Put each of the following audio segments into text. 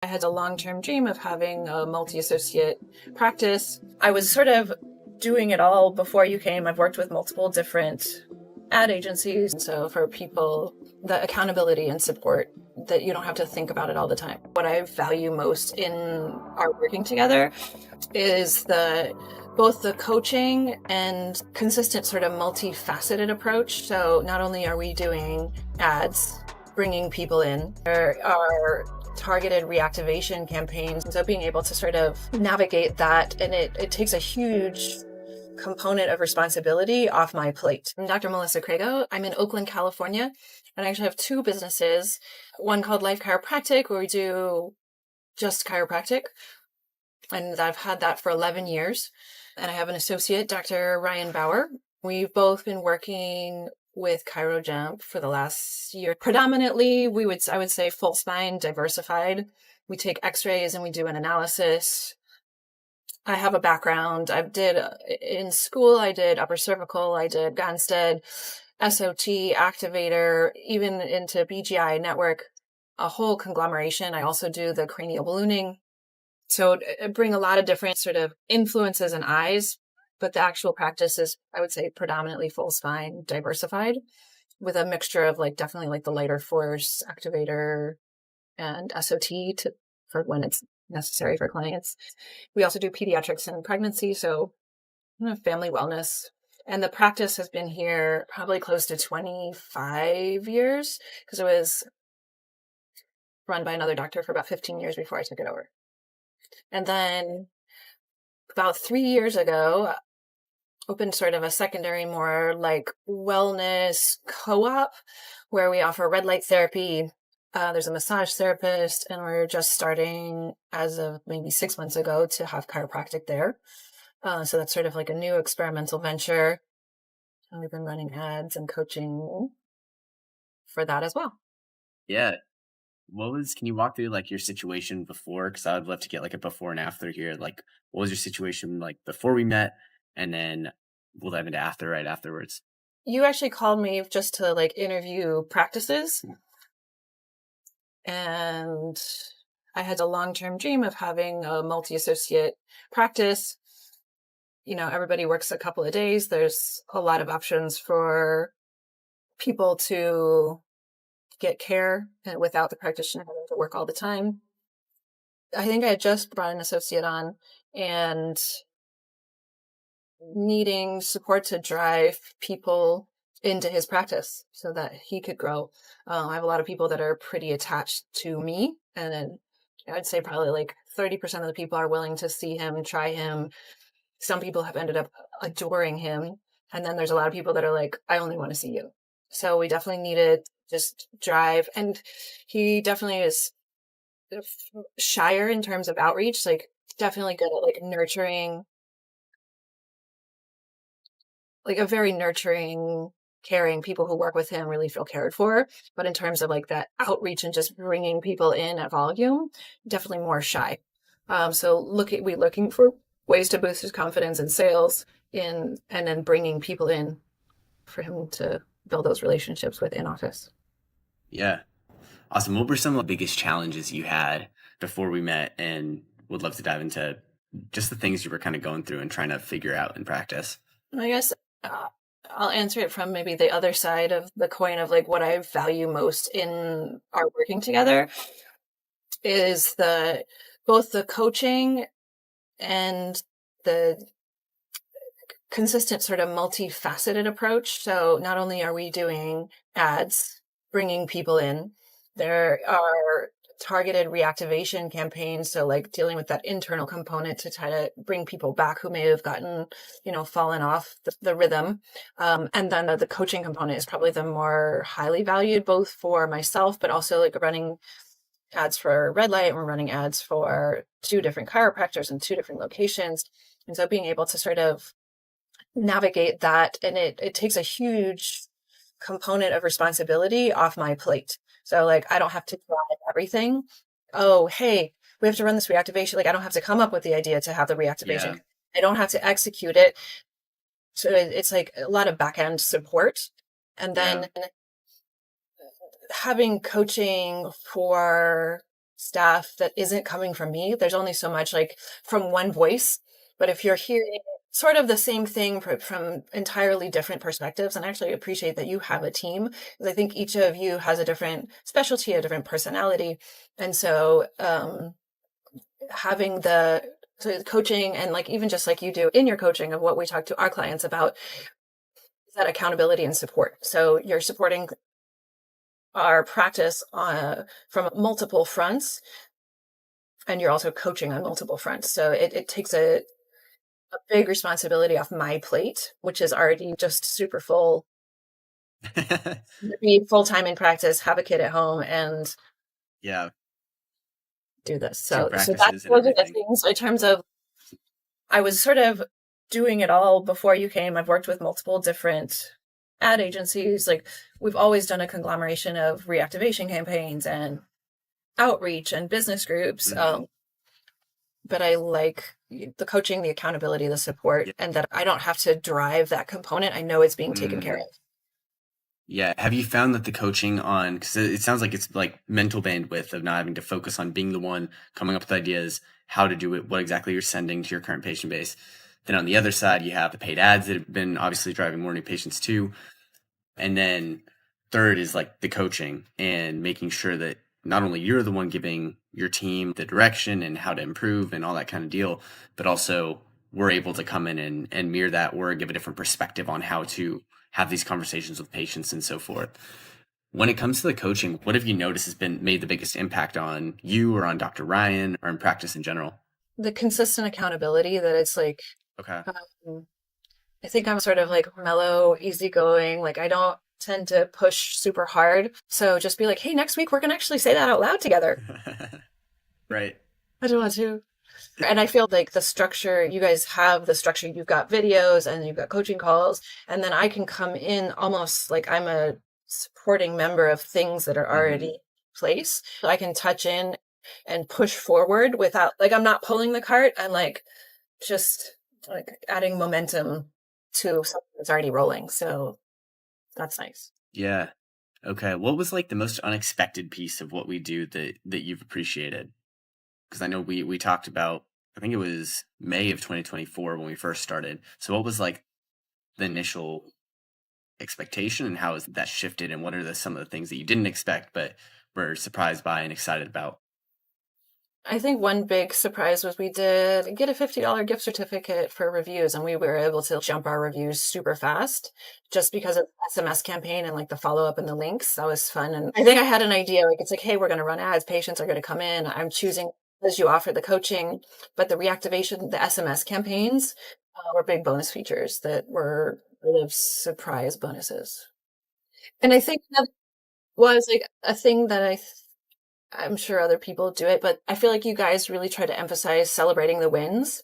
I had a long-term dream of having a multi-associate practice. I was sort of doing it all before you came. I've worked with multiple different ad agencies. And so for people, the accountability and support that you don't have to think about it all the time. What I value most in our working together is both the coaching and consistent sort of multifaceted approach. So not only are we doing ads, bringing people in, there are targeted reactivation campaigns. So being able to sort of navigate that, and it takes a huge component of responsibility off my plate. I'm Dr. Melissa Crago. I'm in Oakland, California, and I actually have two businesses. One called Life Chiropractic, where we do just chiropractic, and I've had that for 11 years. And I have an associate, Dr. Ryan Bauer. We've both been working with Chiro Jump for the last year. Predominantly, I would say full spine, diversified. We take x-rays and we do an analysis. I have a background. In school, I did upper cervical, I did Gonstead, SOT, activator, even into BGI network, a whole conglomeration. I also do the cranial ballooning. So I bring a lot of different sort of influences and eyes, but the actual practice is, I would say, predominantly full spine, diversified, with a mixture of definitely the lighter force, activator, and SOT for when it's necessary for clients. We also do pediatrics and pregnancy, so family wellness. And the practice has been here probably close to 25 years because it was run by another doctor for about 15 years before I took it over. And then about 3 years ago, opened sort of a secondary, more wellness co-op where we offer red light therapy. There's a massage therapist, and we're just starting as of maybe 6 months ago to have chiropractic there. So that's sort of a new experimental venture. And we've been running ads and coaching for that as well. Yeah. Can you walk through your situation before? Because I would love to get a before and after here. What was your situation before we met? And then we'll dive into right afterwards. You actually called me just to interview practices. And I had a long-term dream of having a multi-associate practice. Everybody works a couple of days. There's a lot of options for people to get care without the practitioner having to work all the time. I think I had just brought an associate on and needing support to drive people into his practice so that he could grow. I have a lot of people that are pretty attached to me, and then I'd say probably 30% of the people are willing to see him, try him. Some people have ended up adoring him. And then there's a lot of people that are I only want to see you. So we definitely needed just drive. And he definitely is shyer in terms of outreach, definitely good at nurturing, a very nurturing, caring. People who work with him really feel cared for. But in terms of that outreach and just bringing people in at volume, definitely more shy. So we're looking for ways to boost his confidence in sales and then bringing people in for him to build those relationships with in office. Yeah. Awesome. What were some of the biggest challenges you had before we met? And would love to dive into just the things you were kind of going through and trying to figure out in practice. I guess I'll answer it from maybe the other side of the coin of what I value most in our working together is both the coaching and the consistent sort of multifaceted approach. So not only are we doing ads, bringing people in, there are targeted reactivation campaigns. So dealing with that internal component to try to bring people back who may have gotten, fallen off the rhythm. And then the coaching component is probably the more highly valued, both for myself, but also running ads for red light. We're running ads for 2 different chiropractors in 2 different locations. And so being able to sort of navigate that, and it takes a huge component of responsibility off my plate. So I don't have to drive everything. Oh, hey, we have to run this reactivation. I don't have to come up with the idea to have the reactivation. Yeah. I don't have to execute it. So it's a lot of back end support. And then having coaching for staff that isn't coming from me. There's only so much like from one voice. But if you're hearing sort of the same thing from entirely different perspectives, and I actually appreciate that you have a team, because I think each of you has a different specialty, a different personality. And so having the coaching and like even just like you do in your coaching of what we talk to our clients about is that accountability and support. So you're supporting our practice from multiple fronts, and you're also coaching on multiple fronts. So it takes a big responsibility off my plate, which is already just super full. Be full-time in practice, have a kid at home, and Yeah. do this. Two So practices and those are the everything. things in terms of, I was sort of doing it all before you came. I've worked with multiple different ad agencies. Like we've always done a conglomeration of reactivation campaigns and outreach and business groups. But I like the coaching, the accountability, the support, Yeah. and that I don't have to drive that component. I know it's being taken care of. Yeah. Have you found that the coaching on, because it sounds like it's like mental bandwidth of not having to focus on being the one coming up with ideas, how to do it, what exactly you're sending to your current patient base. Then on the other side, you have the paid ads that have been obviously driving more new patients too. And then third is like the coaching and making sure that not only you're the one giving your team the direction and how to improve and all that kind of deal, but also we're able to come in and mirror that or give a different perspective on how to have these conversations with patients and so forth. When it comes to the coaching, what have you noticed has been made the biggest impact on you or on Dr. Ryan or in practice in general? The consistent accountability that it's like, Okay. I think I'm sort of like mellow, easygoing. Like I don't tend to push super hard. So just be like, hey, next week we're going to actually say that out loud together. Right. I don't want to. And I feel like the structure, you guys have the structure, you've got videos and you've got coaching calls. And then I can come in almost like I'm a supporting member of things that are already in place. So I can touch in and push forward without, like, I'm not pulling the cart. I'm like, just like adding momentum to something that's already rolling. So that's nice. Yeah. Okay. What was like the most unexpected piece of what we do that you've appreciated? Because I know we talked about, I think it was May of 2024 when we first started. So what was like the initial expectation and how has that shifted and what are some of the things that you didn't expect but were surprised by and excited about? I think one big surprise was we did get a $50 gift certificate for reviews, and we were able to jump our reviews super fast just because of the SMS campaign and like the follow up and the links. That was fun. And I think I had an idea, like it's like, hey, we're going to run ads, patients are going to come in. I'm choosing as you offer the coaching, but the reactivation, the SMS campaigns were big bonus features that were sort of surprise bonuses. And I think that was like a thing that I'm sure other people do it, but I feel like you guys really try to emphasize celebrating the wins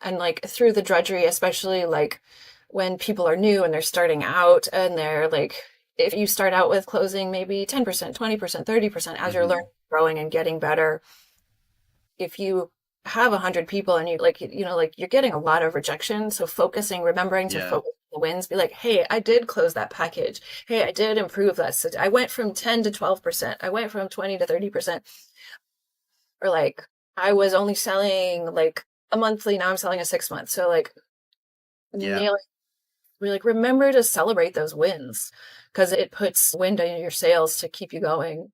and like through the drudgery, especially like when people are new and they're starting out and they're like, if you start out with closing maybe 10%, 20%, 30% as you're learning, growing and getting better, if you have 100 people and you like, like you're getting a lot of rejection. So remembering to focus on the wins, be like, hey, I did close that package. Hey, I did improve that. So I went from 10 to 12%. I went from 20 to 30%. Or like, I was only selling like a monthly. Now I'm selling a 6 month. So like, nailing, we're like, remember to celebrate those wins because it puts wind in your sails to keep you going.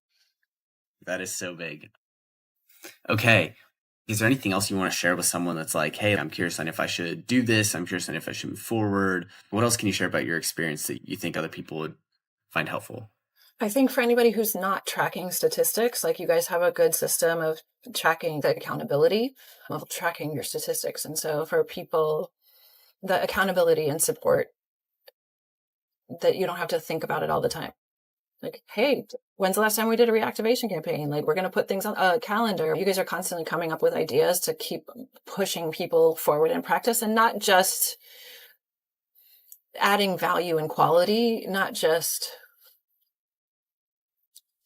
That is so big. Okay. Is there anything else you want to share with someone that's like, hey, I'm curious on if I should do this. I'm curious on if I should move forward. What else can you share about your experience that you think other people would find helpful? I think for anybody who's not tracking statistics, like you guys have a good system of tracking the accountability of tracking your statistics. And so for people, the accountability and support that you don't have to think about it all the time. Like, hey, when's the last time we did a reactivation campaign? Like, we're going to put things on a calendar. You guys are constantly coming up with ideas to keep pushing people forward in practice and not just adding value and quality, not just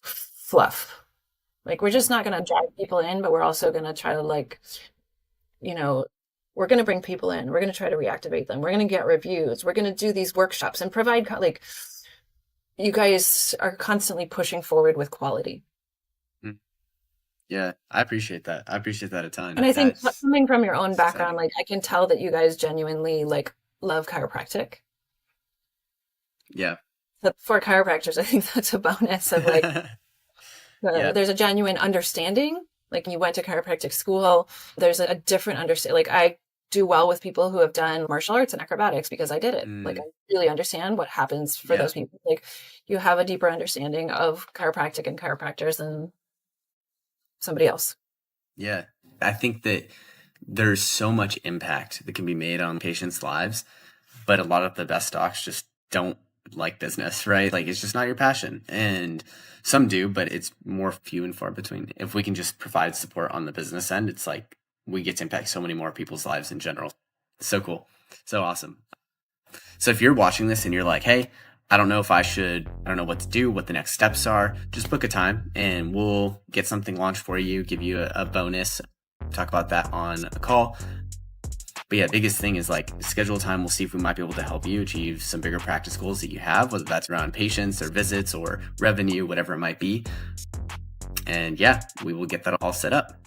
fluff. Like, we're just not going to drive people in, but we're also going to try to like, we're going to bring people in. We're going to try to reactivate them. We're going to get reviews. We're going to do these workshops and provide like, you guys are constantly pushing forward with quality. Yeah, I appreciate that. I appreciate that a And ton. I think That's coming from your own background, exciting. like I can tell that you guys genuinely like love chiropractic. Yeah. But for chiropractors, I think that's a bonus of like Yeah. there's a genuine understanding. Like you went to chiropractic school, there's a different understanding. Like I do well with people who have done martial arts and acrobatics because I did it. Like I Mm, really understand what happens for yeah. those people. Like you have a deeper understanding of chiropractic and chiropractors than somebody else. Yeah. I think that there's so much impact that can be made on patients' lives, but a lot of the best docs just don't like business, right? Like it's just not your passion. And some do, but it's more few and far between. If we can just provide support on the business end, it's like we get to impact so many more people's lives in general. So cool. So awesome. So if you're watching this and you're like, hey, I don't know what to do, what the next steps are, just book a time and we'll get something launched for you, give you a bonus, talk about that on a call. But yeah, biggest thing is like schedule time. We'll see if we might be able to help you achieve some bigger practice goals that you have, whether that's around patients or visits or revenue, whatever it might be. And yeah, we will get that all set up.